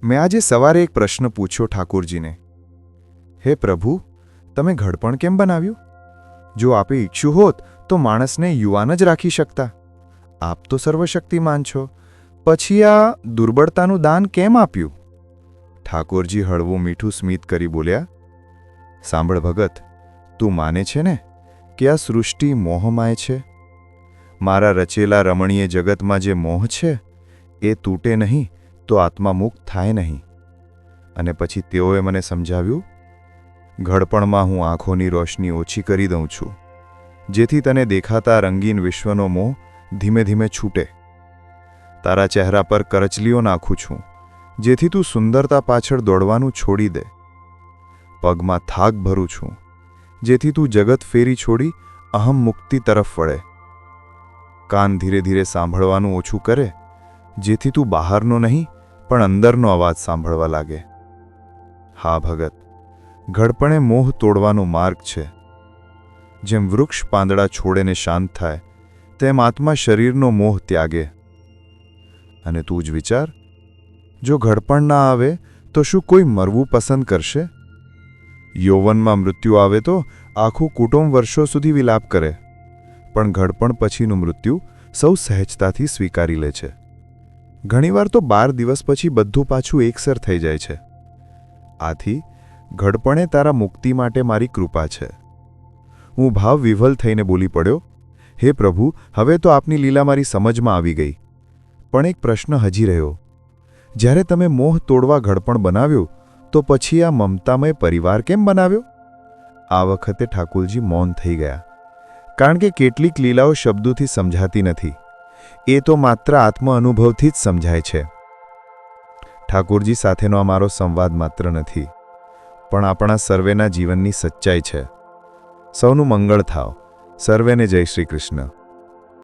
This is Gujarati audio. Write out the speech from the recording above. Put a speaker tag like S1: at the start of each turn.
S1: મેં આજે સવારે એક પ્રશ્ન પૂછ્યો ઠાકોરજીને, હે પ્રભુ, તમે ઘડપણ કેમ બનાવ્યું? જો આપે ઈચ્છ્યું હોત તો માણસને યુવાન જ રાખી શકતા. આપ તો સર્વશક્તિમાન છો, પછી આ દુર્બળતાનું દાન કેમ આપ્યું? ઠાકોરજી હળવું મીઠું સ્મિત કરી બોલ્યા, સાંભળ ભગત, તું માને છે ને કે આ સૃષ્ટિ મોહમાય છે? મારા રચેલા રમણીય જગતમાં જે મોહ છે એ તૂટે નહીં તો આત્મા મુક્ત થાય નહીં. અને પછી તેઓએ મને સમજાવ્યું, ઘડપણમાં હું આંખોની રોશની ઓછી કરી દઉં છું, જેથી તને દેખાતા રંગીન વિશ્વનો મોહ ધીમે ધીમે છૂટે. તારા ચહેરા પર કરચલીઓ નાખું છું, જેથી તું સુંદરતા પાછળ દોડવાનું છોડી દે. પગમાં થાક ભરું છું, જેથી તું જગત ફેરી છોડી અહમ મુક્તિ તરફ વળે. કાન ધીરે ધીરે સાંભળવાનું ઓછું કરે, જેથી તું બહારનો નહીં પણ અંદરનો અવાજ સાંભળવા લાગે. હા ભગત, ઘડપણે મોહ તોડવાનો માર્ગ છે. જેમ વૃક્ષ પાંદડા છોડેને શાંત થાય, તેમ આત્મા શરીરનો મોહ ત્યાગે. અને તું જ વિચાર, જો ઘડપણ ના આવે તો શું કોઈ મરવું પસંદ કરશે? યૌવનમાં મૃત્યુ આવે તો આખું કુટુંબ વર્ષો સુધી વિલાપ કરે, પણ ઘડપણ પછીનું મૃત્યુ સૌ સહેજતાથી સ્વીકારી લે છે. ઘણીવાર તો 12 દિવસ પછી બધું પાછું એકસર થઈ જાય છે. આથી ઘડપણે તારા મુક્તિ માટે મારી કૃપા છે. હું ભાવ વિહ્વલ થઈને બોલી પડ્યો, હે પ્રભુ, હવે તો આપની લીલા મારી સમજમાં આવી ગઈ. પણ એક પ્રશ્ન હજી રહ્યો. જ્યારે તમે મોહ તોડવા ઘડપણ બનાવ્યો તો પછી આ મમતામય પરિવાર કેમ બનાવ્યો? આ વખતે ઠાકોરજી મૌન થઈ ગયા, કારણ કે કેટલીક લીલાઓ શબ્દોથી સમજાતી નથી. એ તો માત્ર આત્મ અનુભવથી જ સમજાય છે. ઠાકોરજી સાથેનો આ મારો સંવાદ માત્ર નથી, પણ આપણા સર્વેના જીવનની સચ્ચાઈ છે. સૌનું મંગળ થાવ. સર્વેને જય શ્રી કૃષ્ણ.